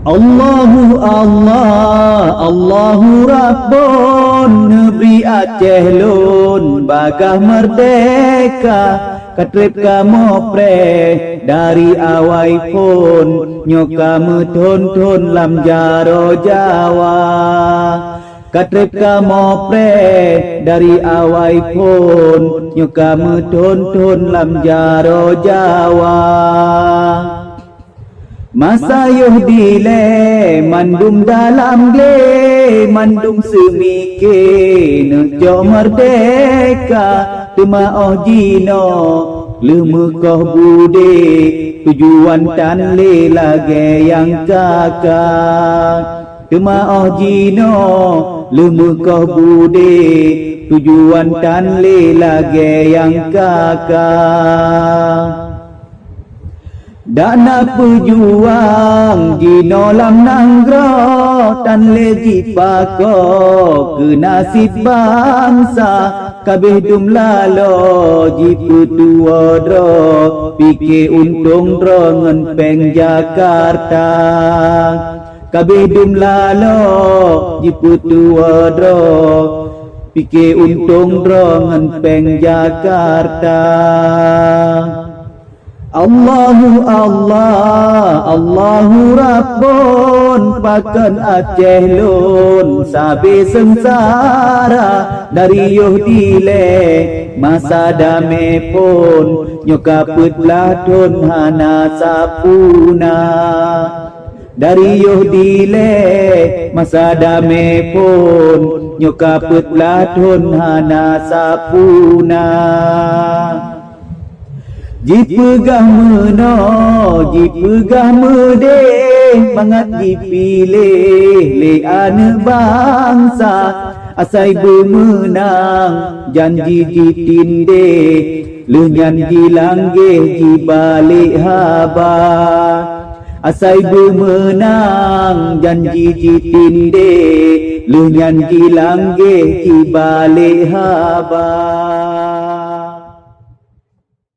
Allahu Allah, Allahu Rabbun, Negeri Aceh Lun, bagah merdeka, katrip kamu pre, dari awai pun, nyokamu ton lam jaro Jawa. Katrip kamu pre, dari awai pun, nyokamu ton lam jaro Jawa. Masa yuh dile mandum dalam gle mandum semike nejo merdeka tuma oh jino lemukoh bude tujuan tan le lage yang kakak tuma oh jino lemukoh bude tujuan tan le lage yang kakak. Dana pejuang jino lam nanggro tan leji pako ke nasib bangsa kabeh dum lalo jipu tua dro pike untung dro ngen peng Jakarta kabeh dum lalo jipu tua dro pike untung dro ngen peng Jakarta. Allahu Allah, Allahu Rabbun, pakan Aceh Lun, sabe sengsara dari yuh dile masa dame pun nyokaputlah tun hana sapuna dari yuh dile masa dame pun nyokaputlah tun hana sapuna. Jipegah meno, jipegah mede, mangat dipilih le ane bangsa, asai bermenang, janji ditinde, lenyan jilangge jibalik haba. Asai bermenang, janji ditinde, lenyan jilangge jibalik haba.